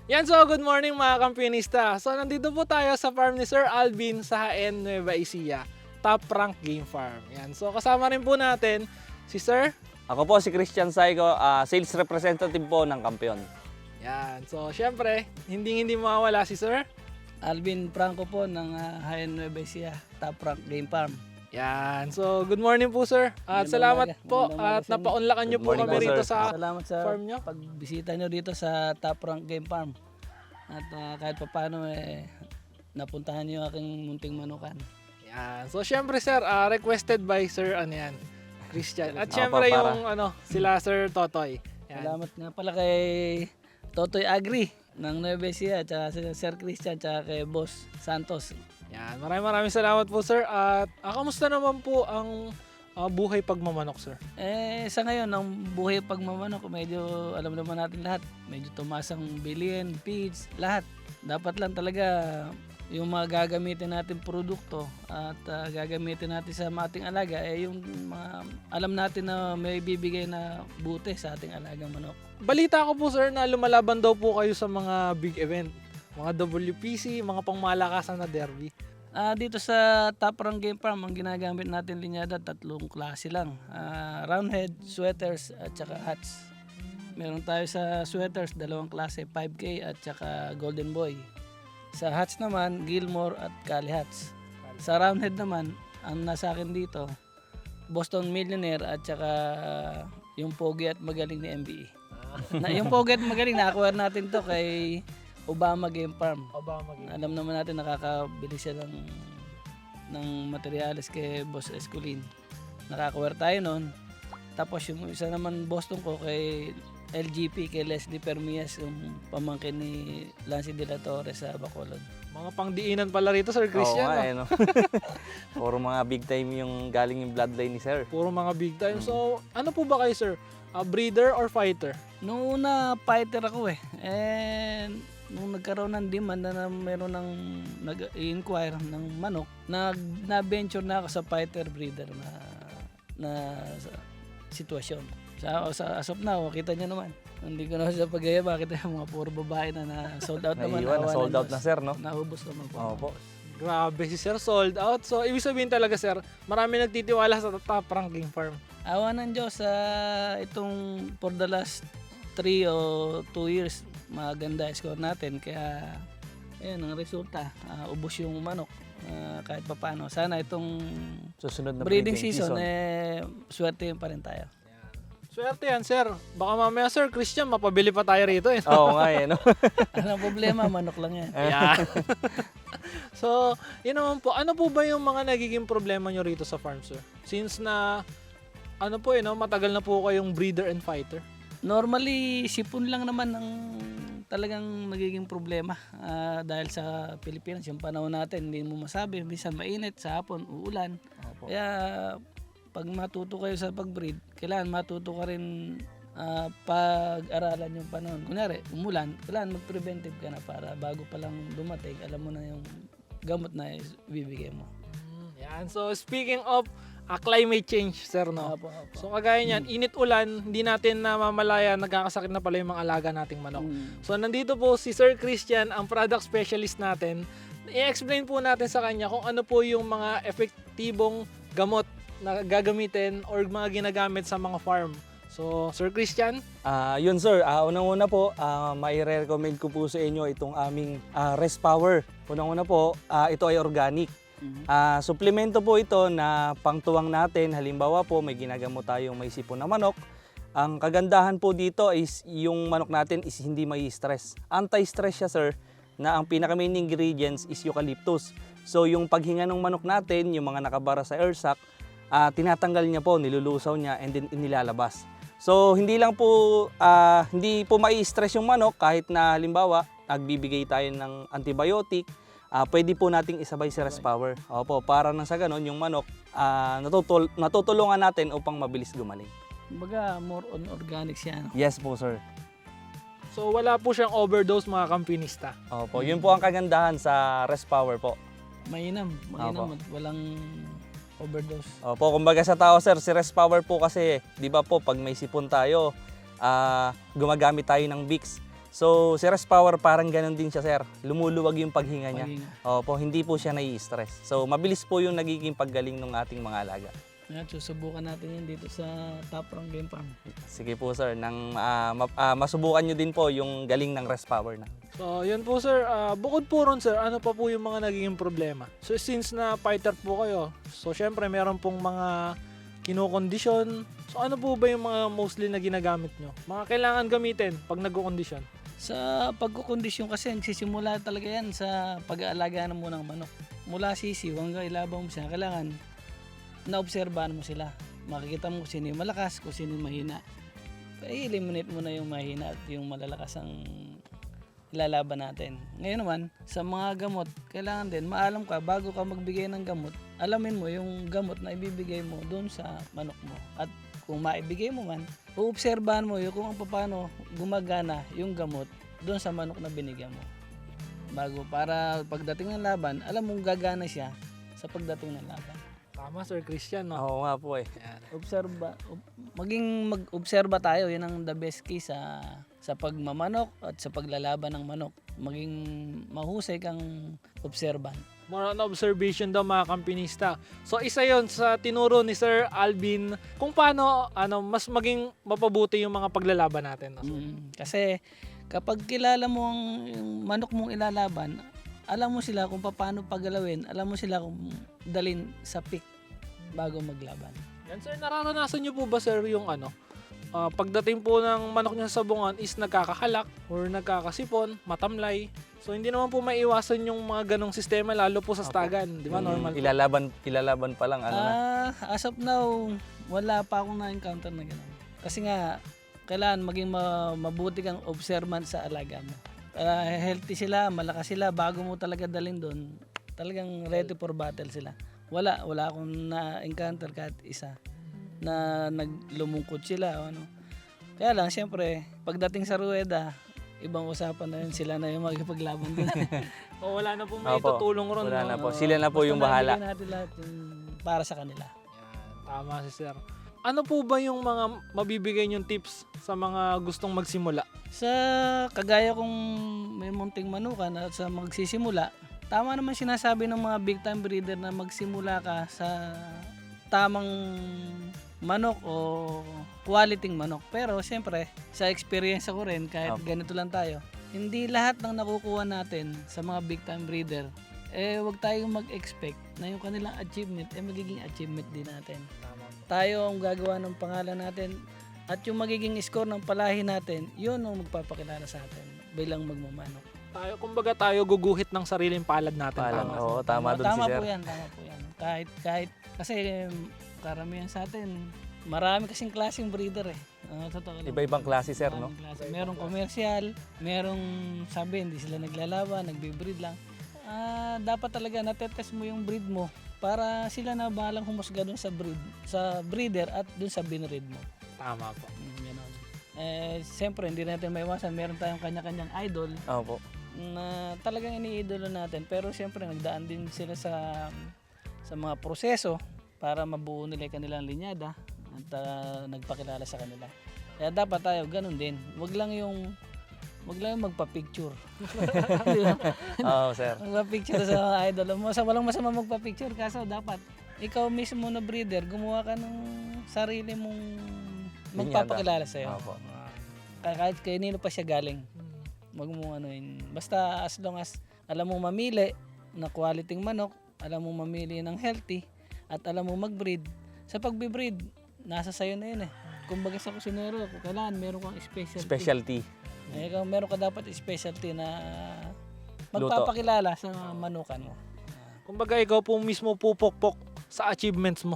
Yan, so good morning mga kampionista. So nandito po tayo sa farm ni Sir Alvin sa Jaén, Nueva Ecija. Top rank game farm. Yan, so kasama rin po natin si Sir. Ako po si Christian Saigo, sales representative po ng Kampiyon. Yan, so syempre, hindi mawawala si Sir. Alvin Franco po ng Jaén Nueva Ecija, Top Rank Game Farm. Yan, so good morning po Sir. At Magandang salamat umaga. po Magandang umaga at sa inyo. napaunlakan nyo Good po morning kami po, rito sir. sa Salamat sa farm nyo. pagbisita nyo dito sa Top Rank Game Farm. At kahit paano napuntahan nyo yung aking munting manukan. Yan, so syempre Sir, requested by Sir Christian. At Opo, syempre para. yung sila Sir Totoy. Yan. Salamat nga pala kay Totoy Agri ng Nueva Ecija, tsaka si Sir Christian, tsaka kay Boss Santos. Yan, maraming salamat po Sir. At kamusta naman po ang buhay pagmamanok Sir? Sa ngayon, ang buhay pagmamanok, medyo alam naman natin lahat. Medyo tumaas ang bilihin, feeds, lahat. Dapat lang talaga yung mga gagamitin natin produkto at gagamitin natin sa ating alaga, yung mga alam natin na may bibigay na buti sa ating alagang manok. Balita ko po Sir na lumalaban daw po kayo sa mga big event. Mga WPC, mga pangmalakasan na derby. Dito sa Top Rank Game Farm, ang ginagamit natin linyada, 3 klase lang. Roundhead, sweaters at saka hats. Meron tayo sa sweaters, 2 klase, 5K at saka Golden Boy. Sa hats naman, Gilmore at Cali hats. Sa roundhead naman, ang nasa akin dito, Boston Millionaire at saka yung pogi at magaling ni MBE. Yung pogi at magaling, na-acquire natin to kay Obama Game Farm. Obama game. Alam naman natin nakakabili siya ng materyales kay Boss Esculin. Nakaka-wear tayo nun. Tapos yung isa naman Boston ko kay LGP, kay Leslie Permias, yung pamangkin ni Lancy De La Torre sa Bacolod. Mga pangdiinan pala rito Sir Christian. Oo nga, no? Puro mga big time yung galing yung bloodline ni Sir. Puro mga big time. So, ano po ba kayo Sir? Breeder or fighter? Noong una, fighter ako And nung nagkaroon ng demand na meron ng nag-inquire ng manok, na-venture na ako sa fighter breeder na sitwasyon. As of now, kita nyo naman. Hindi ko na sa pagyayaba, kita yung mga puro babae na sold out naman. Naiwan, na Awa sold ng out Diyos. na Sir, no? Naubos naman po. Opo. Grabe si Sir, sold out. So, ibig sabihin talaga Sir, marami nagtitiwala sa Top Rank Game Farm. Awa ng Diyos, itong for the last 3 o 2 years, maganda score natin. Kaya, ayun, ang resulta, ubos yung manok. Kahit pa paano. Sana itong Susunod na breeding season, swerte pa rin tayo. Swerte yan Sir. Baka mamaya Sir Christian, mapabili pa tayo rito. Oo nga, no? Anong problema, manok lang yan. Yeah. So, yun naman po. Ano po ba yung mga nagiging problema nyo rito sa farm Sir? Since na, matagal na po kayong breeder and fighter. Normally, sipon lang naman ang talagang nagiging problema dahil sa Pilipinas, yung panahon natin, hindi mo masabi, minsan mainit, sa hapon, uulan. Opo. Kaya pag matuto kayo sa pag-breed, kailangan matuto ka rin pag-aralan yung panahon. Kunyari, umulan, kailangan mag-preventive ka na para bago pa lang dumating, alam mo na yung gamot na bibigay mo. Yan. So, speaking of climate change, Sir, no? Opo. So, kagaya niyan, init-ulan, hindi natin namamalaya, nagkakasakit na pala yung mga alaga nating manok. So, nandito po si Sir Christian, ang product specialist natin. I-explain po natin sa kanya kung ano po yung mga epektibong gamot na gagamitin or mga ginagamit sa mga farm. So, Sir Christian? Yun Sir, unang-una po, mai-recommend ko po sa inyo itong aming Rest Power. Unang-una po, ito ay organic. Suplemento po ito na pangtuwang natin. Halimbawa po, may ginagamot tayong may sipon na manok. Ang kagandahan po dito is yung manok natin is hindi may stress. Anti-stress siya Sir, na ang pinaka-main ingredients is eucalyptus. So yung paghinga ng manok natin, yung mga nakabara sa air sac, tinatanggal niya po, nilulusaw niya and then inilalabas. So hindi lang po, hindi po mai-stress yung manok kahit na halimbawa nagbibigay tayo ng antibiotic. Pwede po nating isabay si Rest Power. Opo, para nang sa ganon yung manok natutulungan natin upang mabilis gumaling. Kumbaga, more on organic siya. No? Yes po Sir. So, wala po siyang overdose mga kampinista. Opo, yun po ang kagandahan sa Rest Power po. Mainam at walang overdose. Opo, kumbaga sa tao Sir, si Rest Power po kasi, di ba po, pag may sipon tayo, gumagamit tayo ng Vicks. So, si Rest Power parang ganun din siya, sir. Lumuluwag yung paghinga niya. Paghinga. Opo, hindi po siya nai-stress. So, mabilis po yung nagiging paggaling ng ating mga alaga. Yan, susubukan natin yan dito sa Top Rank Game Farm. Sige po, sir. Masubukan nyo din po yung galing ng Rest Power na. So, yun po sir. Bukod po ron sir, ano pa po yung mga nagiging problema? So, since na fighter po kayo, so syempre meron pong mga kinokondisyon. So, ano po ba yung mga mostly na ginagamit nyo? Mga kailangan gamitin pag nagkukondisyon? Sa pagkukondisyon kasi, nagsisimula talaga yan sa pag-aalaga mo ng manok. Mula sisiw hanggang ilabang mo siya, kailangan naobserbahan mo sila. Makikita mo kung sino yung malakas, kung sino yung mahina. I-eliminate mo na yung mahina at yung malalakas ang ilalaban natin. Ngayon naman, sa mga gamot, kailangan din, maalam ka, bago ka magbigay ng gamot, alamin mo yung gamot na ibibigay mo doon sa manok mo. At kung maibigay mo man, uobserbahan mo yung kung paano gumagana yung gamot doon sa manok na binigyan mo. Bago, para pagdating ng laban, alam mong gagana siya sa pagdating ng laban. Tama Sir Christian, no? Oo nga po eh. Maging mag-obserba tayo, yun ang the best key sa pagmamanok at sa paglalaban ng manok. Maging mahusay kang obserban. More on observation daw mga kampinista. So isa yon sa tinuro ni Sir Alvin kung paano mas maging mapabuti yung mga paglalaban natin. No? Kasi kapag kilala mo yung manok mong ilalaban, alam mo sila kung paano paggalawin, alam mo sila kung dalin sa pick bago maglaban. Yan sir, nararanasan nyo po ba sir yung pagdating po ng manok niya sa sabungan is nagkakahalak or nagkakasipon, matamlay. So hindi naman po maiwasan yung mga ganong sistema lalo po sa stagan, di ba? Normal po. Ilalaban pa lang As of now, wala pa akong na-encounter na gano'n. Kasi nga, kailangan maging mabuti kang observant sa alaga mo. Healthy sila, malakas sila, bago mo talaga dalhin doon, talagang ready for battle sila. Wala akong na-encounter kahit isa na naglumungkot sila o ano. Kaya lang, siyempre, pagdating sa rueda, ibang usapan na yun, sila na yung magkipaglaban din. O wala na po may tutulong ron. Wala no? na po. Sila na po yung bahala. Basta nabigay natin lahat yung para sa kanila. Yan, tama si sir. Ano po ba yung mga mabibigay niyong tips sa mga gustong magsimula? Sa kagaya kong may munting manukan at sa magsisimula, tama naman sinasabi ng mga big time breeder na magsimula ka sa tamang manok o quality manok. Pero siyempre, sa experience ko rin, kahit ganito lang tayo, hindi lahat ng nakukuha natin sa mga big time breeder, wag tayong mag-expect na yung kanilang achievement, magiging achievement din natin. Tayo ang gagawa ng pangalan natin at yung magiging score ng palahi natin, yun ang magpapakilala sa atin bilang magmamanok. Kumbaga tayo guguhit ng sariling palad natin. Oo, tama doon si sir. Tama po yan. Kahit kasi karamihan sa atin, marami kasing klaseng breeder eh. Totoo lang. Iba-ibang klase, sir, no? Merong commercial, merong sabi hindi sila naglalaban, nagbe-breed lang. Dapat talaga natetest mo yung breed mo para sila na bahalang humusga dun sa breeder at dun sa binreed mo. Tama po. Ganon. Siyempre hindi natin maiwasan, meron tayong kanya-kanyang idol. Opo. Na talagang iniidolo natin, pero siyempre nagdaan din sila sa mga proseso para mabuo nila yung kanilang linyada at nagpakilala sa kanila. Kaya dapat tayo ganun din. Wag lang yung magpa-picture. Di ba? Oo, sir. Magpa-picture sa mga idol mo. Walang masama magpa-picture, kaso dapat ikaw mismo na breeder, gumawa ka ng sarili mong magpapakilala sa'yo. Opo. Kahit kanino pa siya galing. Wag mo basta as long as alam mo mamili na quality manok, alam mo mamili ng healthy, at alam mo mag-breed. Sa pagbe-breed, nasa sayo na yun eh. Kumbaga sa kusinero, kailangan meron kang specialty. Ikaw meron ka dapat specialty na magpapakilala sa manukan mo. Kumbaga ikaw po mismo pupokpok sa achievements mo.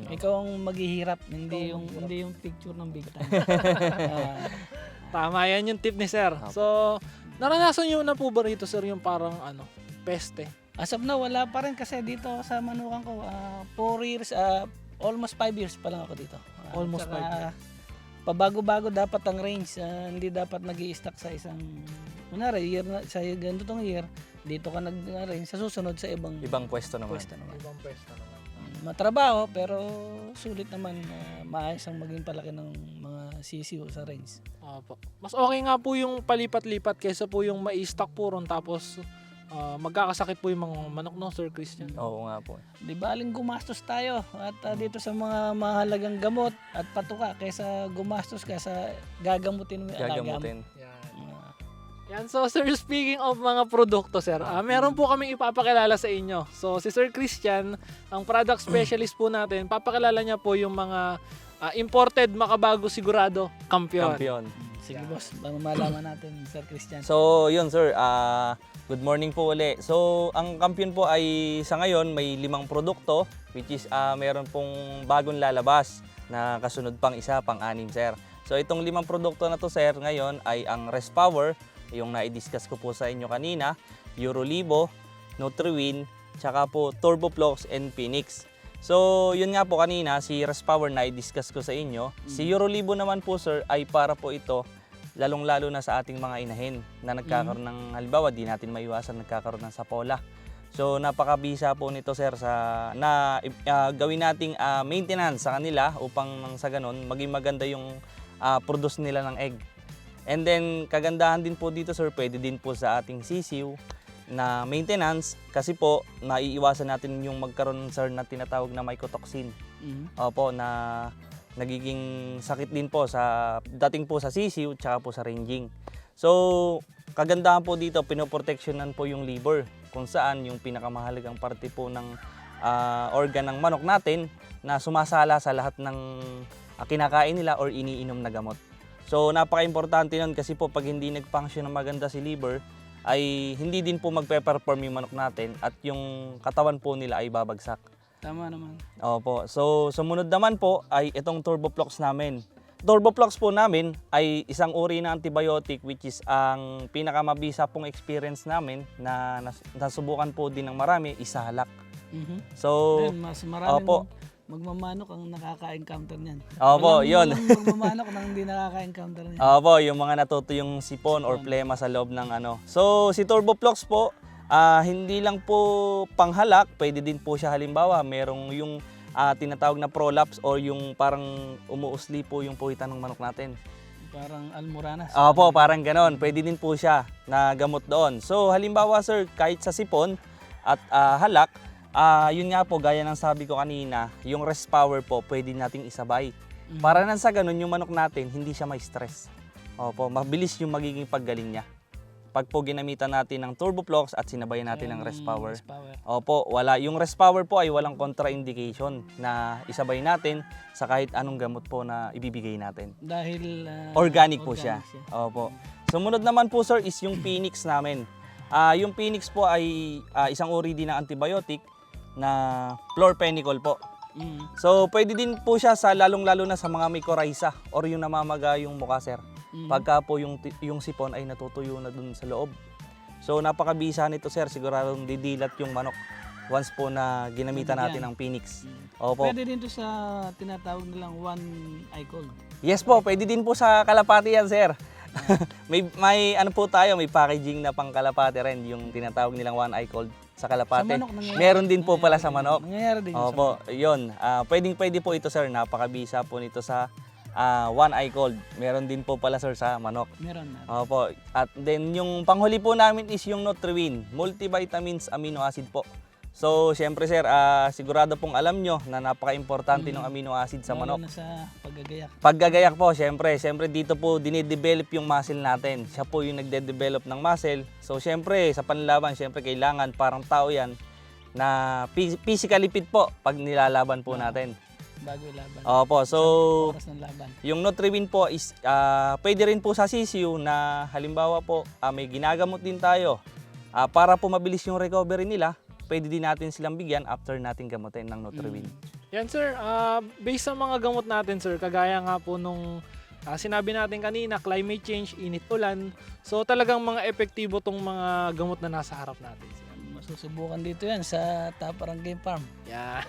Ikaw ang maghihirap, hindi yung picture ng big time. Tama, yan yung tip ni sir. So, naranasan nyo na po ba rito sir yung parang peste? As of now, wala pa rin kasi dito sa manukan ko, 4 years, almost 5 years pa lang ako dito. Almost 5 years. Pabago-bago dapat ang range, hindi dapat nag-i-stack sa isang, year na, sa ganitong year, dito ka nag-range, sa susunod sa Ibang pwesto naman. Ibang pwesto naman. Matrabaho, pero sulit naman, maayos ang maging palaki ng mga sisiw, sa range. Opo. Mas okay nga po yung palipat-lipat kaysa po yung mai-stock po ron tapos magkakasakit po yung mga manok, no, Sir Christian? Oo nga po. Di baling gumastos tayo at dito sa mga mahalagang gamot at patuka kaysa gumastos ka sa gagamutin mo yung alaga mo. Gagamutin. Yan. Ah, Yan. So, sir, speaking of mga produkto, sir, meron po kaming ipapakilala sa inyo. So, si Sir Christian, ang product specialist po natin, papakilala niya po yung mga imported, makabago, sigurado, kampiyon. Kampiyon. sige boss, baka malaman natin Sir Christian. So, yun sir, good morning po uli. So, ang kampiyon po ay sa ngayon may 5 produkto which is meron pong bagong lalabas na kasunod pang isa, pang-6 sir. So, itong 5 produkto na to sir ngayon ay ang Respower, yung na-discuss ko po sa inyo kanina, Eurolibo, Nutriwin, tsaka po Turboplox and Phoenix. So, yun nga po kanina, si Respower na i-discuss ko sa inyo. Si Eurolibo naman po sir ay para po ito lalong-lalo na sa ating mga inahin na nagkakaroon ng, halimbawa, di natin maiwasan nagkakaroon ng sapola. So, napakabisa po nito sir na gawin nating maintenance sa kanila upang sa ganun maging maganda yung produce nila ng egg. And then, kagandahan din po dito sir, pwede din po sa ating sisiw na maintenance kasi po maiiwasan natin yung magkaroon sir na tinatawag na mycotoxin. Opo, na nagiging sakit din po sa dating po sa sisiw tsaka po sa ranging. So, kagandahan po dito, pinoproteksyonan po yung liver kung saan yung pinakamahalagang parte po ng organ ng manok natin na sumasala sa lahat ng kinakain nila or iniinom na gamot. So, napaka-importante nun kasi po pag hindi nag-function na maganda si liver, ay hindi din po magpe-perform yung manok natin at yung katawan po nila ay babagsak. Tama naman. Opo. So, sumunod naman po ay itong Turboplox namin. Turboplox po namin ay isang uri na antibiotic which is ang pinakamabisa pong experience namin na nasubukan po din ng marami, isahalak. So, Then, mas maraming opo. magmamanok ang nakaka-encounter niyan. Opo, yun. Walang magmamanok nang hindi nakaka-encounter niyan. Opo, yung mga natutuyong sipon or plema sa loob ng ano. So, si Turboplox po, hindi lang po panghalak, pwede din po siya halimbawa, merong yung tinatawag na prolapse or yung parang umuusli po yung puwitan ng manok natin. Parang almoranas. Opo, parang ganon. Pwede din po siya na gamot doon. So, halimbawa sir, kahit sa sipon at halak, yun nga po, gaya ng sabi ko kanina, yung Respower po, pwede nating isabay. Para nang sa ganun, yung manok natin, hindi siya may stress. Opo, mabilis yung magiging paggaling niya. Pag po ginamitan natin ng Turboplox at sinabayan natin ng Respower. Opo, wala. Yung Respower po ay walang contraindication na isabay natin sa kahit anong gamot po na ibibigay natin. Dahil Organic po siya. Opo. Sumunod naman po sir is yung Phoenix namin. Yung Phoenix po ay isang uri din ng antibiotic na chlorphenicol po. So, pwede din po siya sa lalong-lalo na sa mga mycorrhiza or yung namamaga yung mukha, sir. Pagka po yung sipon ay natutuyo na dun sa loob. So, napakabisa nito, sir. Siguradong didilat yung manok once po na ginamitan natin ng Phoenix. Opo. Pwede din to sa tinatawag nilang one eye cold. Yes po, pwede din po sa kalapati yan, sir. may ano po tayo, may packaging na pang kalapati rin, yung tinatawag nilang one eye cold sa kalapati. Sa manok, Meron din po pala sa manok. Nangyayari din yun sa Opo, yun. Pwede po ito, sir. Napakabisa po nito sa one eye cold. Meron din po pala, sir, sa manok. Meron na. Opo. At then, yung panghuli po namin is yung Nutriwin. Multivitamins, amino acid po. So, syempre, sir, sigurado pong alam nyo na napaka-importante ng amino acid sa Lalo manok. na sa paggagayak. Paggagayak po, syempre dito po dinidevelop yung muscle natin. Siya po yung nagde-develop ng muscle. So syempre sa panlaban, syempre kailangan parang tao yan na physically fit po pag nilalaban po natin. Bago ilaban. Opo, so Oras ng laban. yung Nutriwin po is pwede rin po sa sisiu na halimbawa po may ginagamot din tayo para po mabilis yung recovery nila. Pwede din natin silang bigyan after natin gamutin ng Nutriwin. Yan sir, based sa mga gamot natin sir, kagaya nga po nung sinabi natin kanina, climate change, init ulan. So talagang mga epektibo tong mga gamot na nasa harap natin. Masusubukan dito yan sa Taparang Game Farm. Yan.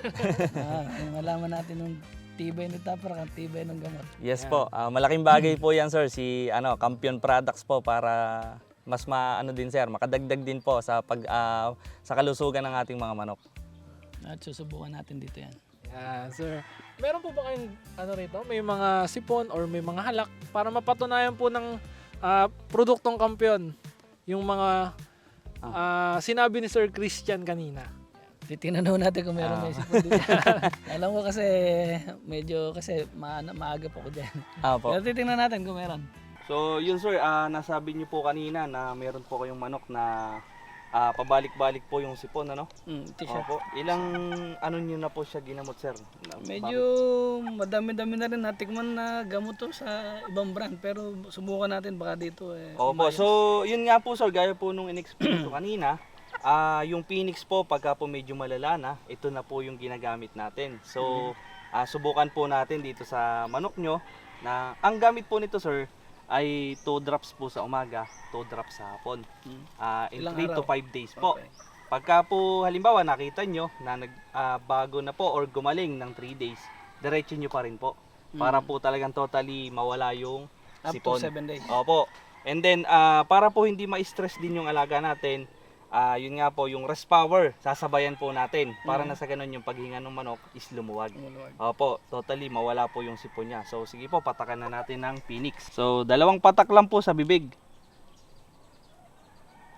Yung malaman natin ng tibay ni Taparang, ang tibay ng gamot. Yes po, malaking bagay po yan sir, si Campion Products po para mas din sir, makadagdag din po sa sa kalusugan ng ating mga manok. At susubukan natin dito yan. Yan sir. Meron po ba kayong ano rito? May mga sipon or may mga halak para mapatunayan po ng produktong kampiyon yung mga sinabi ni Sir Christian kanina. Titingnan daw natin kung meron may sipon dito. Alam ko kasi medyo maaga po ko dyan. Apo. Pero titingnan natin kung meron. So yun sir, nasabi niyo po kanina na meron po kayong manok na pabalik-balik po yung sipon, ano? T-shirt. Opo. Ilang ano niyo na po siya ginamot sir? Medyo madami-dami na rin natikman na gamot to sa ibang brand, pero subukan natin baka dito Opo. So yun nga po sir, gaya po nung in-explain ko kanina, yung Phoenix po pagka po medyo malala na, ito na po yung ginagamit natin. So subukan po natin dito sa manok nyo na ang gamit po nito sir ay 2 drops po sa umaga, 2 drops sa hapon. In Ilang 3 to araw? 5 days po. Okay. Pagka po halimbawa nakita nyo na bago na po or gumaling ng 3 days, diretso nyo pa rin po. Para po talagang totally mawala yung Up sipon. to 7 days. Opo. And then para po hindi ma-stress din yung alaga natin, yun nga po yung rest power, sasabayan po natin para na sa ganun yung paghinga ng manok is lumuwag. Opo, totally mawala po yung sipon niya. So sige po, patakan na natin ng Phoenix. So 2 patak lang po sa bibig.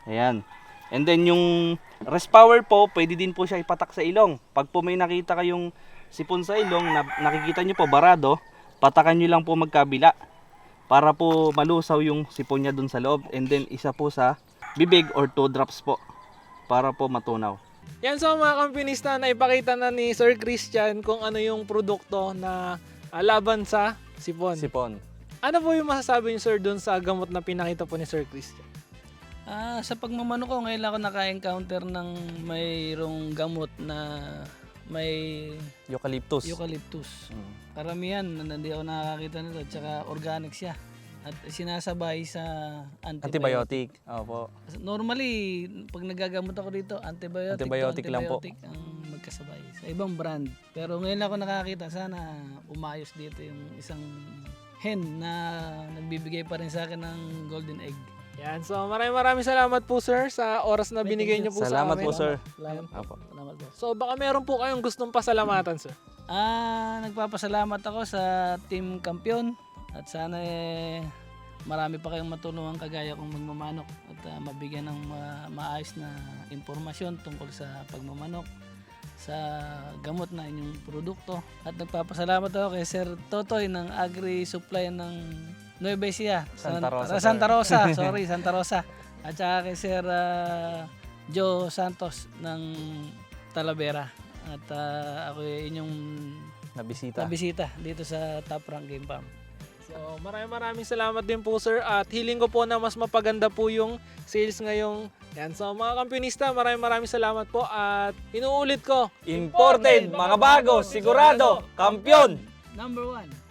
Ayan. And then yung rest power po, pwede din po siya ipatak sa ilong. Pag po may nakita kayong sipon sa ilong na nakikita nyo po barado, patakan nyo lang po magkabila para po malusaw yung sipon niya dun sa loob. And then isa po sa bibig or 2 drops po para po matunaw. Yan, so mga kampinista, naipakita na ni Sir Christian kung ano yung produkto na laban sa sipon. Sipon. Ano po yung masasabi niyo sir dun sa gamot na pinakita po ni Sir Christian? Sa pagmamano ko, ngayon lang ako naka-encounter ng mayroong gamot na may Eucalyptus. eucalyptus. Karamihan, hindi ako nakakita nito. Tsaka organic siya. At sinasabay sa antibiotic. Antibiotic. Opo. Normally, pag nagagamot ako dito, antibiotic Antibiotic lang po. ang magkasabay. Sa ibang brand. Pero ngayon lang ako nakakita. Sana umayos dito yung isang hen na nagbibigay pa rin sa akin ng golden egg. Yan, so maraming salamat po sir sa oras na binigay niyo po sa Salamat amin. po sir. Salamat po. Opo. Salamat po. So baka meron po kayong gustong pasalamatan sir. Nagpapasalamat ako sa Team Kampiyon at sana marami pa kayong matulungan kagaya kong magmamanok at mabigyan ng maayos na impormasyon tungkol sa pagmamanok, sa gamot na inyong produkto. At nagpapasalamat ako kay Sir Totoy ng Agri Supply ng Nueva Ecija, Santa Rosa, sorry, Santa Rosa. At saka kay Sir Joe Santos ng Talavera. At ako inyong nabisita dito sa Top Rank Game Farm. So maraming salamat din po sir at hiling ko po na mas mapaganda po yung sales ngayong yan. So mga kampionista, maraming salamat po at inuulit ko, Imported, mga bago, sigurado, kampiyon! Number 1.